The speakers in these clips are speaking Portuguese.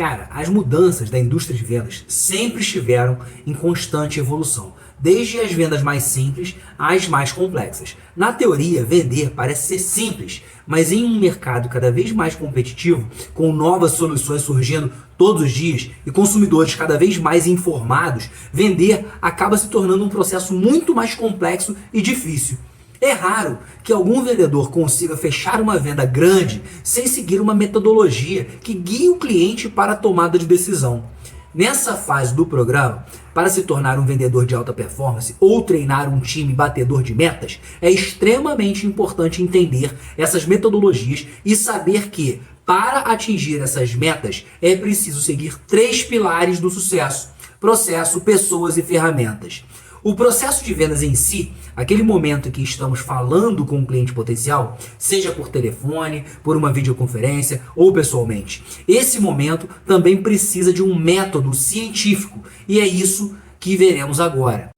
Cara, as mudanças da indústria de vendas sempre estiveram em constante evolução, desde as vendas mais simples às mais complexas. Na teoria, vender parece ser simples, mas em um mercado cada vez mais competitivo, com novas soluções surgindo todos os dias e consumidores cada vez mais informados, vender acaba se tornando um processo muito mais complexo e difícil. É raro que algum vendedor consiga fechar uma venda grande sem seguir uma metodologia que guie o cliente para a tomada de decisão. Nessa fase do programa, para se tornar um vendedor de alta performance ou treinar um time batedor de metas, é extremamente importante entender essas metodologias e saber que, para atingir essas metas, é preciso seguir 3 pilares do sucesso: processo, pessoas e ferramentas. O processo de vendas em si, aquele momento em que estamos falando com um cliente potencial, seja por telefone, por uma videoconferência ou pessoalmente, esse momento também precisa de um método científico e é isso que veremos agora.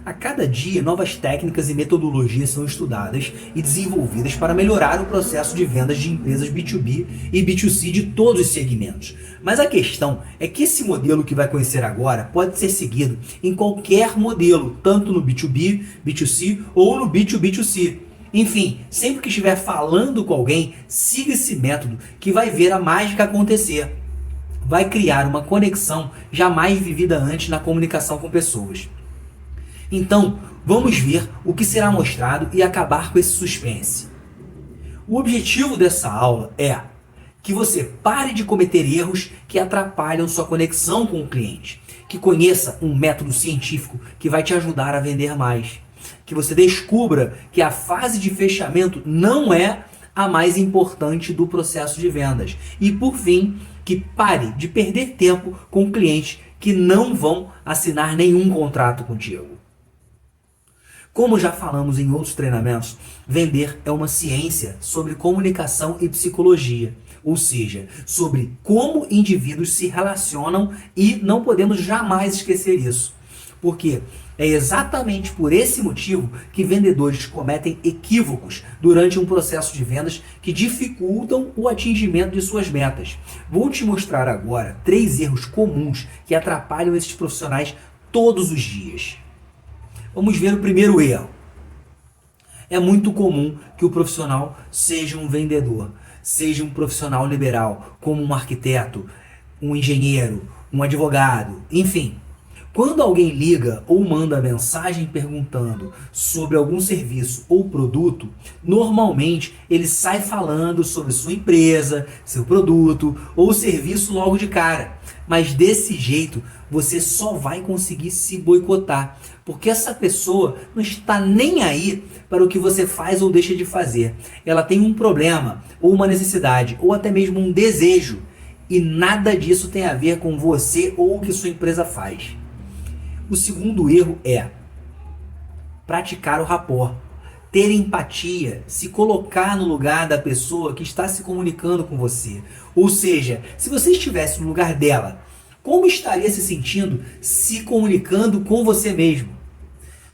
A cada dia, novas técnicas e metodologias são estudadas e desenvolvidas para melhorar o processo de vendas de empresas B2B e B2C de todos os segmentos. Mas a questão é que esse modelo que vai conhecer agora pode ser seguido em qualquer modelo, tanto no B2B, B2C ou no B2B2C. Enfim, sempre que estiver falando com alguém, siga esse método que vai ver a mágica acontecer. Vai criar uma conexão jamais vivida antes na comunicação com pessoas. Então, vamos ver o que será mostrado e acabar com esse suspense. O objetivo dessa aula é que você pare de cometer erros que atrapalham sua conexão com o cliente, que conheça um método científico que vai te ajudar a vender mais, que você descubra que a fase de fechamento não é a mais importante do processo de vendas e, por fim, que pare de perder tempo com clientes que não vão assinar nenhum contrato contigo. Como já falamos em outros treinamentos, vender é uma ciência sobre comunicação e psicologia, ou seja, sobre como indivíduos se relacionam e não podemos jamais esquecer isso. Porque é exatamente por esse motivo que vendedores cometem equívocos durante um processo de vendas que dificultam o atingimento de suas metas. Vou te mostrar agora 3 erros comuns que atrapalham esses profissionais todos os dias. Vamos ver o primeiro erro. É muito comum que o profissional seja um vendedor, seja um profissional liberal, como um arquiteto, um engenheiro, um advogado, enfim. Quando alguém liga ou manda mensagem perguntando sobre algum serviço ou produto, normalmente ele sai falando sobre sua empresa, seu produto ou serviço logo de cara. Mas desse jeito você só vai conseguir se boicotar, porque essa pessoa não está nem aí para o que você faz ou deixa de fazer. Ela tem um problema, ou uma necessidade, ou até mesmo um desejo, e nada disso tem a ver com você ou o que sua empresa faz. O segundo erro é praticar o rapport, ter empatia, se colocar no lugar da pessoa que está se comunicando com você. Ou seja, se você estivesse no lugar dela, como estaria se sentindo se comunicando com você mesmo?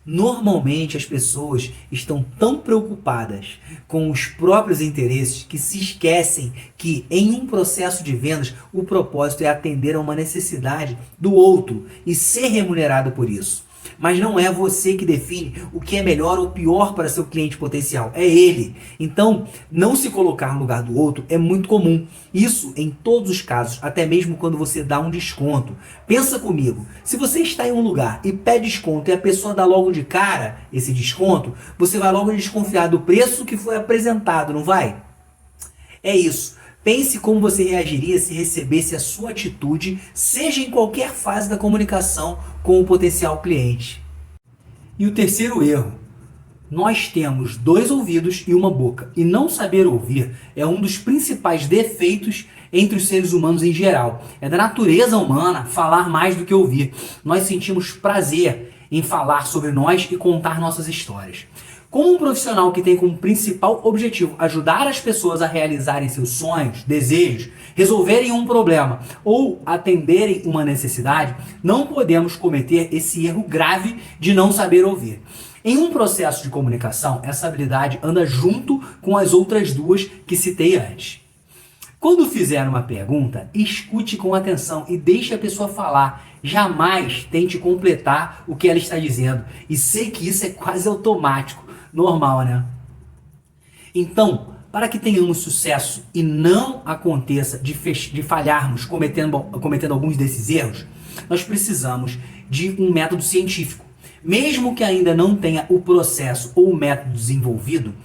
Normalmente as pessoas estão tão preocupadas com os próprios interesses que se esquecem que em um processo de vendas o propósito é atender a uma necessidade do outro e ser remunerado por isso. Mas não é você que define o que é melhor ou pior para seu cliente potencial, é ele. Então, não se colocar no lugar do outro é muito comum. Isso em todos os casos, até mesmo quando você dá um desconto. Pensa comigo, se você está em um lugar e pede desconto e a pessoa dá logo de cara esse desconto, você vai logo desconfiar do preço que foi apresentado, não vai? É isso. Pense como você reagiria se recebesse a sua atitude, seja em qualquer fase da comunicação com o potencial cliente. E o terceiro erro. Nós temos 2 ouvidos e uma boca, e não saber ouvir é um dos principais defeitos entre os seres humanos em geral. É da natureza humana falar mais do que ouvir. Nós sentimos prazer em falar sobre nós e contar nossas histórias. Como um profissional que tem como principal objetivo ajudar as pessoas a realizarem seus sonhos, desejos, resolverem um problema ou atenderem uma necessidade, não podemos cometer esse erro grave de não saber ouvir. Em um processo de comunicação, essa habilidade anda junto com as outras 2 que citei antes. Quando fizer uma pergunta, escute com atenção e deixe a pessoa falar. Jamais tente completar o que ela está dizendo. E sei que isso é quase automático, normal, né? Então, para que tenhamos sucesso e não aconteça de falharmos cometendo alguns desses erros, nós precisamos de um método científico. Mesmo que ainda não tenha o processo ou o método desenvolvido,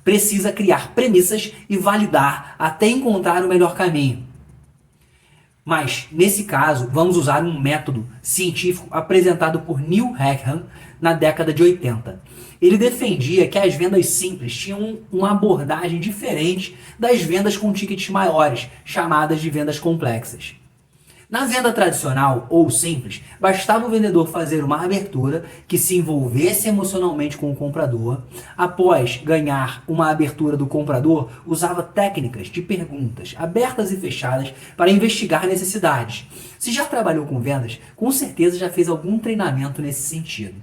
precisa criar premissas e validar até encontrar o melhor caminho. Mas, nesse caso, vamos usar um método científico apresentado por Neil Hackham na década de 80. Ele defendia que as vendas simples tinham uma abordagem diferente das vendas com tickets maiores, chamadas de vendas complexas. Na venda tradicional ou simples, bastava o vendedor fazer uma abertura que se envolvesse emocionalmente com o comprador. Após ganhar uma abertura do comprador, usava técnicas de perguntas abertas e fechadas para investigar necessidades. Se já trabalhou com vendas, com certeza já fez algum treinamento nesse sentido.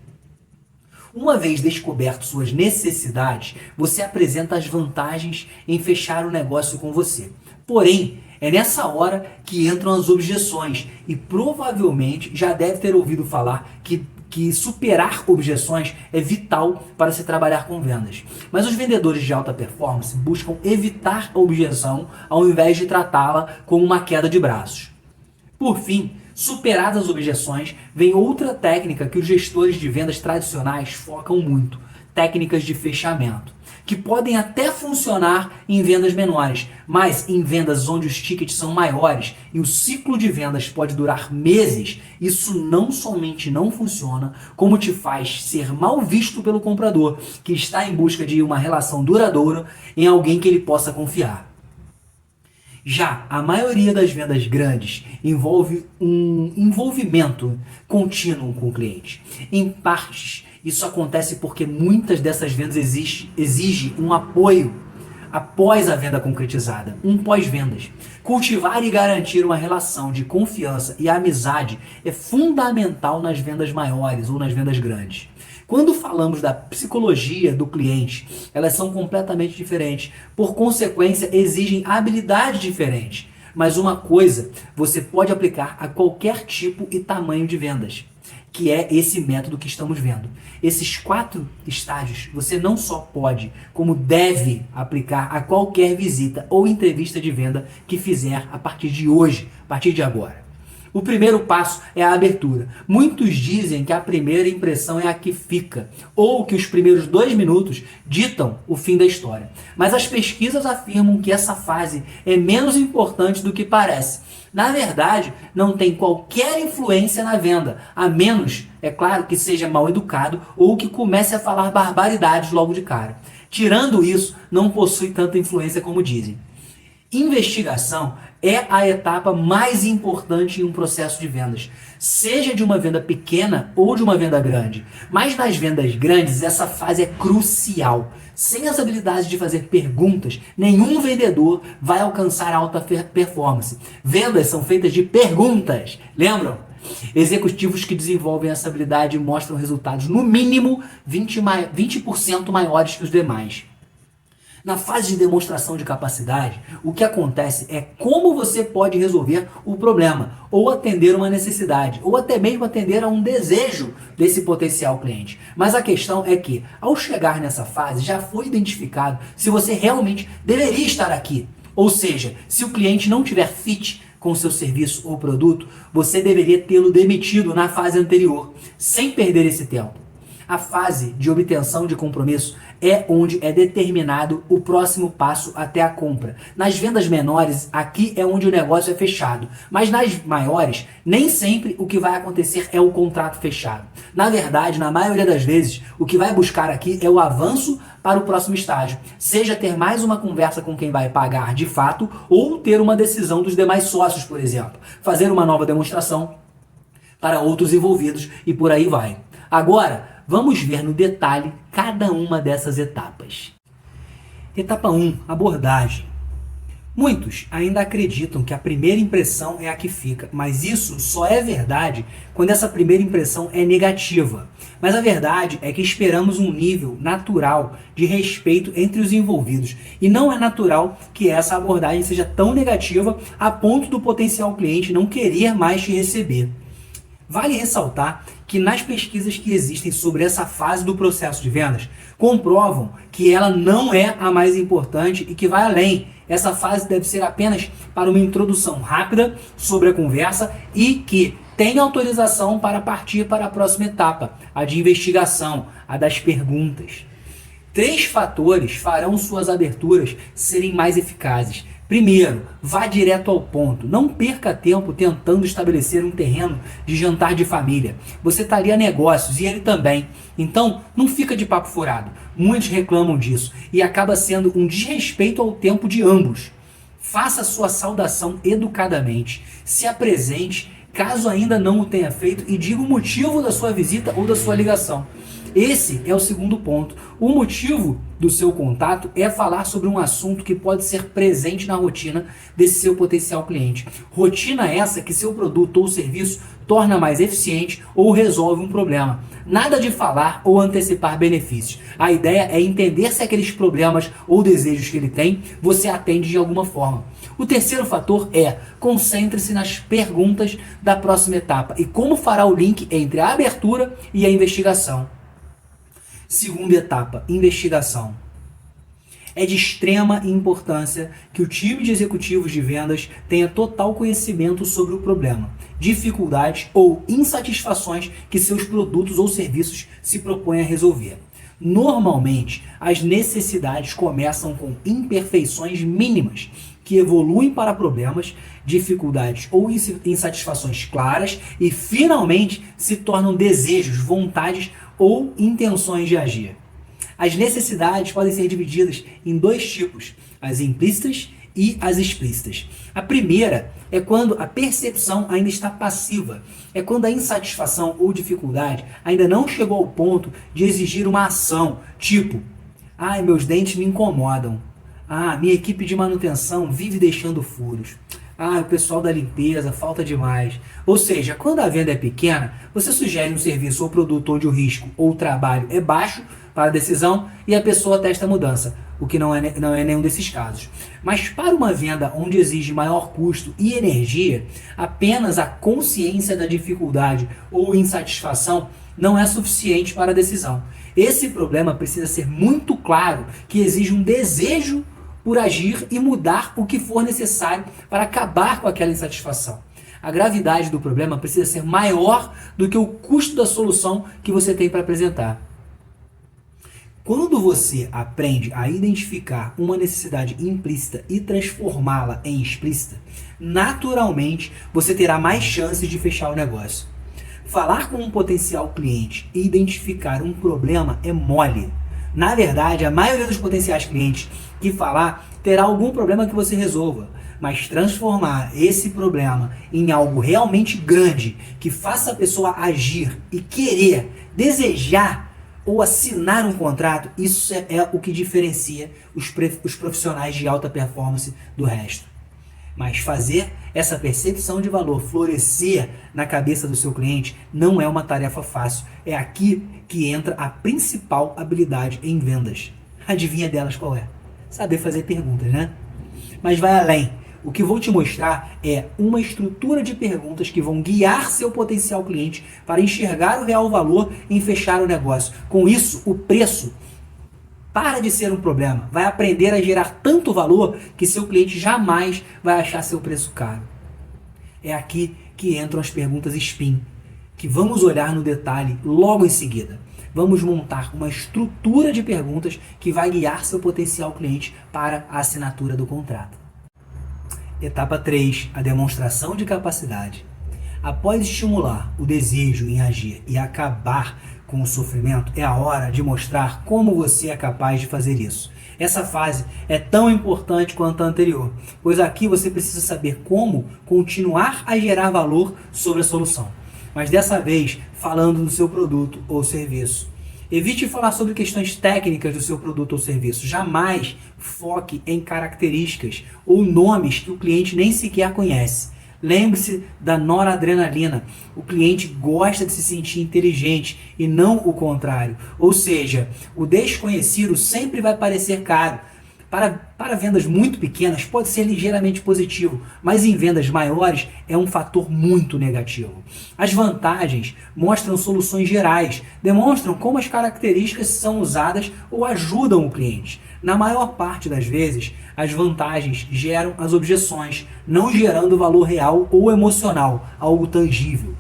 Uma vez descoberto suas necessidades, você apresenta as vantagens em fechar o negócio com você. Porém, é nessa hora que entram as objeções e provavelmente já deve ter ouvido falar que superar objeções é vital para se trabalhar com vendas. Mas os vendedores de alta performance buscam evitar a objeção ao invés de tratá-la como uma queda de braços. Por fim, superadas as objeções, vem outra técnica que os gestores de vendas tradicionais focam muito: técnicas de fechamento, que podem até funcionar em vendas menores, mas em vendas onde os tickets são maiores e o ciclo de vendas pode durar meses, isso não somente não funciona, como te faz ser mal visto pelo comprador, que está em busca de uma relação duradoura em alguém que ele possa confiar. Já a maioria das vendas grandes envolve um envolvimento contínuo com o cliente. Em partes, isso acontece porque muitas dessas vendas exigem um apoio após a venda concretizada, um pós-vendas. Cultivar e garantir uma relação de confiança e amizade é fundamental nas vendas maiores ou nas vendas grandes. Quando falamos da psicologia do cliente, elas são completamente diferentes. Por consequência, exigem habilidades diferentes. Mas uma coisa você pode aplicar a qualquer tipo e tamanho de vendas, que é esse método que estamos vendo. Esses 4 estágios você não só pode, como deve aplicar a qualquer visita ou entrevista de venda que fizer a partir de hoje, a partir de agora. O primeiro passo é a abertura. Muitos dizem que a primeira impressão é a que fica, ou que os primeiros 2 minutos ditam o fim da história. Mas as pesquisas afirmam que essa fase é menos importante do que parece. Na verdade, não tem qualquer influência na venda, a menos, é claro, que seja mal educado ou que comece a falar barbaridades logo de cara. Tirando isso, não possui tanta influência como dizem. Investigação é a etapa mais importante em um processo de vendas, seja de uma venda pequena ou de uma venda grande. Mas nas vendas grandes, essa fase é crucial. Sem as habilidades de fazer perguntas, nenhum vendedor vai alcançar alta performance. Vendas são feitas de perguntas, lembram? Executivos que desenvolvem essa habilidade mostram resultados no mínimo 20% maiores que os demais. Na fase de demonstração de capacidade, o que acontece é como você pode resolver o problema, ou atender uma necessidade, ou até mesmo atender a um desejo desse potencial cliente. Mas a questão é que, ao chegar nessa fase, já foi identificado se você realmente deveria estar aqui. Ou seja, se o cliente não tiver fit com seu serviço ou produto, você deveria tê-lo demitido na fase anterior, sem perder esse tempo. A fase de obtenção de compromisso é onde é determinado o próximo passo até a compra. Nas vendas menores, aqui é onde o negócio é fechado. Mas nas maiores, nem sempre o que vai acontecer é o contrato fechado. Na verdade, na maioria das vezes, o que vai buscar aqui é o avanço para o próximo estágio. Seja ter mais uma conversa com quem vai pagar de fato ou ter uma decisão dos demais sócios, por exemplo. Fazer uma nova demonstração para outros envolvidos e por aí vai. Agora, vamos ver no detalhe cada uma dessas etapas. Etapa 1, abordagem. Muitos ainda acreditam que a primeira impressão é a que fica, mas isso só é verdade quando essa primeira impressão é negativa. Mas a verdade é que esperamos um nível natural de respeito entre os envolvidos e não é natural que essa abordagem seja tão negativa a ponto do potencial cliente não querer mais te receber. Vale ressaltar que nas pesquisas que existem sobre essa fase do processo de vendas, comprovam que ela não é a mais importante e que vai além. Essa fase deve ser apenas para uma introdução rápida sobre a conversa e que tem autorização para partir para a próxima etapa, a de investigação, a das perguntas. 3 fatores farão suas aberturas serem mais eficazes. Primeiro, vá direto ao ponto. Não perca tempo tentando estabelecer um terreno de jantar de família. Você estaria a negócios e ele também. Então, não fica de papo furado. Muitos reclamam disso e acaba sendo um desrespeito ao tempo de ambos. Faça sua saudação educadamente. Se apresente, caso ainda não o tenha feito, e diga o motivo da sua visita ou da sua ligação. Esse é o segundo ponto. O motivo do seu contato é falar sobre um assunto que pode ser presente na rotina desse seu potencial cliente. Rotina essa que seu produto ou serviço torna mais eficiente ou resolve um problema. Nada de falar ou antecipar benefícios. A ideia é entender se aqueles problemas ou desejos que ele tem, você atende de alguma forma. O terceiro fator é: concentre-se nas perguntas da próxima etapa e como fará o link entre a abertura e a investigação. Segunda etapa, investigação. É de extrema importância que o time de executivos de vendas tenha total conhecimento sobre o problema, dificuldades ou insatisfações que seus produtos ou serviços se propõem a resolver. Normalmente, as necessidades começam com imperfeições mínimas, que evoluem para problemas, dificuldades ou insatisfações claras e finalmente se tornam desejos, vontades ou intenções de agir. As necessidades podem ser divididas em 2 tipos, as implícitas e as explícitas. A primeira é quando a percepção ainda está passiva, é quando a insatisfação ou dificuldade ainda não chegou ao ponto de exigir uma ação, tipo: ai, meus dentes me incomodam, minha equipe de manutenção vive deixando furos, o pessoal da limpeza falta demais. Ou seja, quando a venda é pequena, você sugere um serviço ou produto onde o risco ou o trabalho é baixo para a decisão e a pessoa testa a mudança, o que não é nenhum desses casos. Mas para uma venda onde exige maior custo e energia, apenas a consciência da dificuldade ou insatisfação não é suficiente para a decisão. Esse problema precisa ser muito claro, que exige um desejo por agir e mudar o que for necessário para acabar com aquela insatisfação. A gravidade do problema precisa ser maior do que o custo da solução que você tem para apresentar. Quando você aprende a identificar uma necessidade implícita e transformá-la em explícita, naturalmente você terá mais chances de fechar o negócio. Falar com um potencial cliente e identificar um problema é mole. Na verdade, a maioria dos potenciais clientes que falar terá algum problema que você resolva, mas transformar esse problema em algo realmente grande, que faça a pessoa agir e querer, desejar ou assinar um contrato, isso é o que diferencia os profissionais de alta performance do resto. Mas fazer essa percepção de valor florescer na cabeça do seu cliente não é uma tarefa fácil. É aqui que entra a principal habilidade em vendas. Adivinha delas qual é? Saber fazer perguntas, né? Mas vai além. O que vou te mostrar é uma estrutura de perguntas que vão guiar seu potencial cliente para enxergar o real valor em fechar o negócio. Com isso, o preço para de ser um problema. Vai aprender a gerar tanto valor que seu cliente jamais vai achar seu preço caro. É aqui que entram as perguntas SPIN, que vamos olhar no detalhe logo em seguida. Vamos montar uma estrutura de perguntas que vai guiar seu potencial cliente para a assinatura do contrato. Etapa 3, a demonstração de capacidade. Após estimular o desejo em agir e acabar com o sofrimento, é a hora de mostrar como você é capaz de fazer isso. Essa fase é tão importante quanto a anterior, pois aqui você precisa saber como continuar a gerar valor sobre a solução, mas dessa vez falando do seu produto ou serviço. Evite falar sobre questões técnicas do seu produto ou serviço. Jamais foque em características ou nomes que o cliente nem sequer conhece. Lembre-se da noradrenalina. O cliente gosta de se sentir inteligente e não o contrário. Ou seja, o desconhecido sempre vai parecer caro. Para vendas muito pequenas pode ser ligeiramente positivo, mas em vendas maiores é um fator muito negativo. As vantagens mostram soluções gerais, demonstram como as características são usadas ou ajudam o cliente. Na maior parte das vezes, as vantagens geram as objeções, não gerando valor real ou emocional, algo tangível.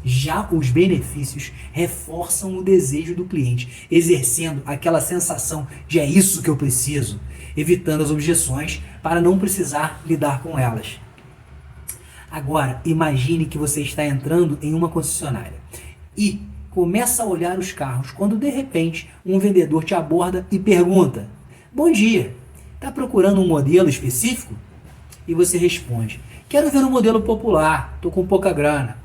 Já os benefícios reforçam o desejo do cliente, exercendo aquela sensação de é isso que eu preciso, evitando as objeções para não precisar lidar com elas. Agora, imagine que você está entrando em uma concessionária e começa a olhar os carros quando de repente um vendedor te aborda e pergunta: "Bom dia, está procurando um modelo específico?" E você responde: "Quero ver um modelo popular, estou com pouca grana."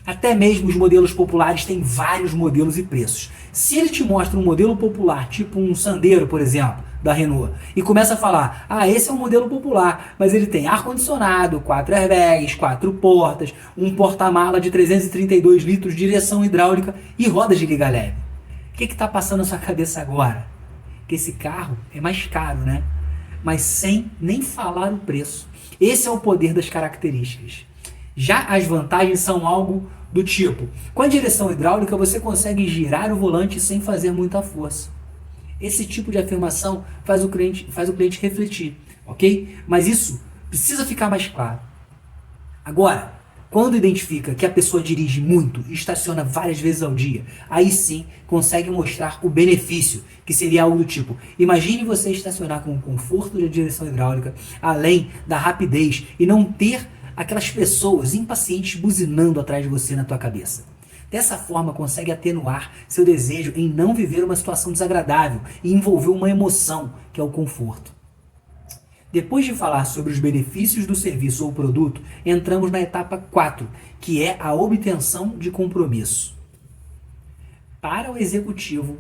Até mesmo os modelos populares têm vários modelos e preços. Se ele te mostra um modelo popular, tipo um Sandero, por exemplo, da Renault, e começa a falar: esse é um modelo popular, mas ele tem ar-condicionado, 4 airbags, 4 portas, um porta-mala de 332 litros, direção hidráulica e rodas de liga leve. O que está passando na sua cabeça agora? Que esse carro é mais caro, né? Mas sem nem falar o preço. Esse é o poder das características. Já as vantagens são algo do tipo: com a direção hidráulica você consegue girar o volante sem fazer muita força. Esse tipo de afirmação faz o cliente refletir, ok? Mas isso precisa ficar mais claro. Agora, quando identifica que a pessoa dirige muito e estaciona várias vezes ao dia, aí sim consegue mostrar o benefício, que seria algo do tipo: imagine você estacionar com o conforto da direção hidráulica, além da rapidez, e não ter aquelas pessoas impacientes buzinando atrás de você na tua cabeça. Dessa forma, consegue atenuar seu desejo em não viver uma situação desagradável e envolver uma emoção, que é o conforto. Depois de falar sobre os benefícios do serviço ou produto, entramos na etapa 4, que é a obtenção de compromisso. Para o executivo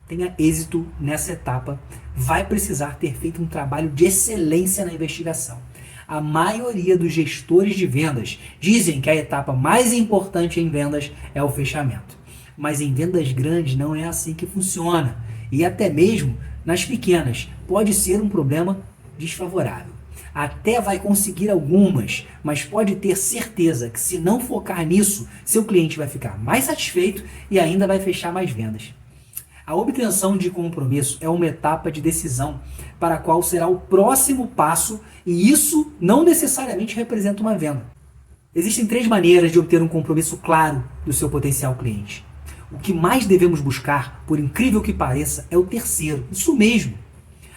tenha êxito nessa etapa, vai precisar ter feito um trabalho de excelência na investigação. A maioria dos gestores de vendas dizem que a etapa mais importante em vendas é o fechamento. Mas em vendas grandes não é assim que funciona. E até mesmo nas pequenas pode ser um problema desfavorável. Até vai conseguir algumas, mas pode ter certeza que se não focar nisso, seu cliente vai ficar mais satisfeito e ainda vai fechar mais vendas. A obtenção de compromisso é uma etapa de decisão para a qual será o próximo passo, e isso não necessariamente representa uma venda. Existem 3 maneiras de obter um compromisso claro do seu potencial cliente. O que mais devemos buscar, por incrível que pareça, é o terceiro, isso mesmo.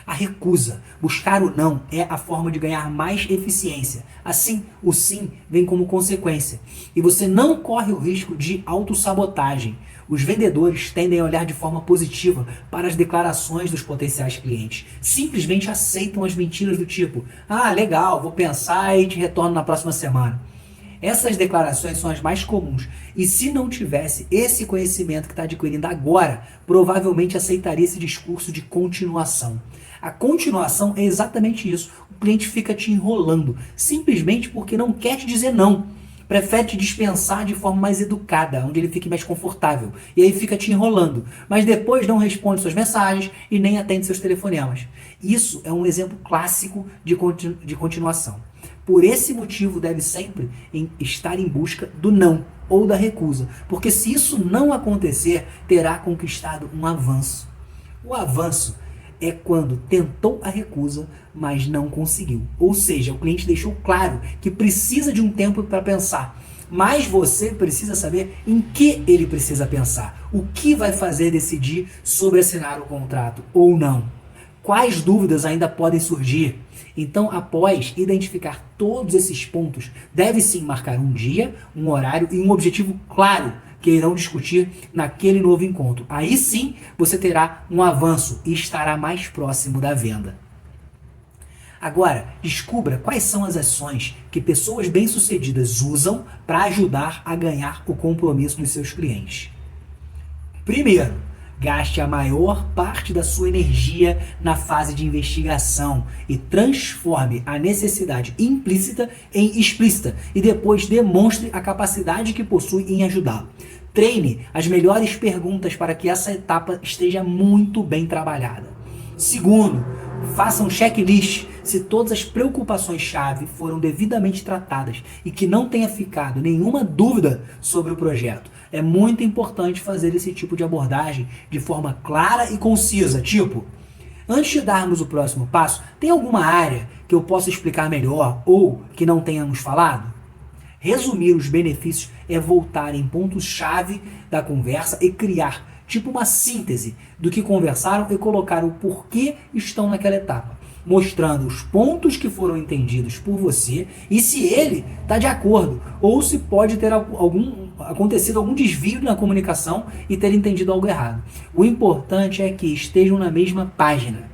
A recusa, buscar o não, é a forma de ganhar mais eficiência. Assim, o sim vem como consequência. E você não corre o risco de autossabotagem. Os vendedores tendem a olhar de forma positiva para as declarações dos potenciais clientes. Simplesmente aceitam as mentiras do tipo: legal, vou pensar e te retorno na próxima semana. Essas declarações são as mais comuns, e se não tivesse esse conhecimento que está adquirindo agora, provavelmente aceitaria esse discurso de continuação. A continuação é exatamente isso. O cliente fica te enrolando, simplesmente porque não quer te dizer não. Prefere te dispensar de forma mais educada, onde ele fique mais confortável. E aí fica te enrolando. Mas depois não responde suas mensagens e nem atende seus telefonemas. Isso é um exemplo clássico de continuação. Por esse motivo, deve sempre estar em busca do não ou da recusa. Porque se isso não acontecer, terá conquistado um avanço. O avanço é quando tentou a recusa, mas não conseguiu. Ou seja, o cliente deixou claro que precisa de um tempo para pensar. Mas você precisa saber em que ele precisa pensar. O que vai fazer decidir sobre assinar o contrato ou não. Quais dúvidas ainda podem surgir? Então, após identificar todos esses pontos, deve sim marcar um dia, um horário e um objetivo claro que irão discutir naquele novo encontro. Aí sim você terá um avanço e estará mais próximo da venda. Agora, descubra quais são as ações que pessoas bem-sucedidas usam para ajudar a ganhar o compromisso dos seus clientes. Primeiro, gaste a maior parte da sua energia na fase de investigação e transforme a necessidade implícita em explícita e depois demonstre a capacidade que possui em ajudá-lo. Treine as melhores perguntas para que essa etapa esteja muito bem trabalhada. Segundo, faça um checklist se todas as preocupações-chave foram devidamente tratadas e que não tenha ficado nenhuma dúvida sobre o projeto. É muito importante fazer esse tipo de abordagem de forma clara e concisa, tipo, antes de darmos o próximo passo, tem alguma área que eu possa explicar melhor ou que não tenhamos falado? Resumir os benefícios é voltar em pontos-chave da conversa e criar tipo uma síntese do que conversaram e colocar o porquê estão naquela etapa, mostrando os pontos que foram entendidos por você e se ele está de acordo ou se pode ter acontecido algum desvio na comunicação e ter entendido algo errado. O importante é que estejam na mesma página.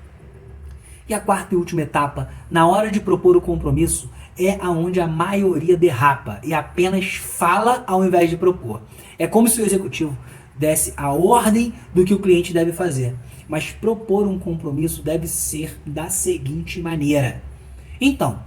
E a quarta e última etapa, na hora de propor o compromisso, é aonde a maioria derrapa e apenas fala ao invés de propor. É como se o executivo desse a ordem do que o cliente deve fazer, mas propor um compromisso deve ser da seguinte maneira. Então,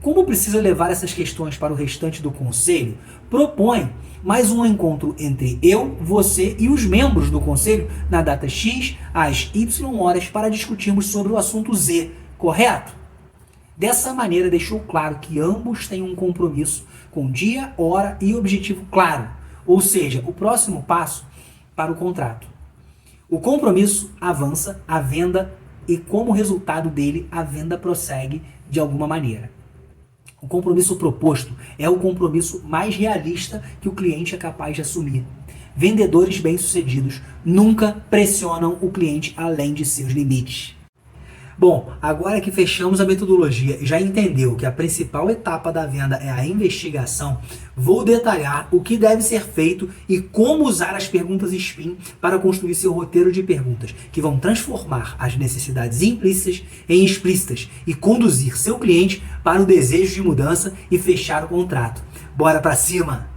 como precisa levar essas questões para o restante do conselho, propõe mais um encontro entre eu, você e os membros do conselho na data X às Y horas para discutirmos sobre o assunto Z, correto? Dessa maneira deixou claro que ambos têm um compromisso com dia, hora e objetivo claro, ou seja, o próximo passo para o contrato. O compromisso avança a venda e como resultado dele a venda prossegue de alguma maneira. O compromisso proposto é o compromisso mais realista que o cliente é capaz de assumir. Vendedores bem-sucedidos nunca pressionam o cliente além de seus limites. Bom, agora que fechamos a metodologia e já entendeu que a principal etapa da venda é a investigação, vou detalhar o que deve ser feito e como usar as perguntas SPIN para construir seu roteiro de perguntas, que vão transformar as necessidades implícitas em explícitas e conduzir seu cliente para o desejo de mudança e fechar o contrato. Bora pra cima!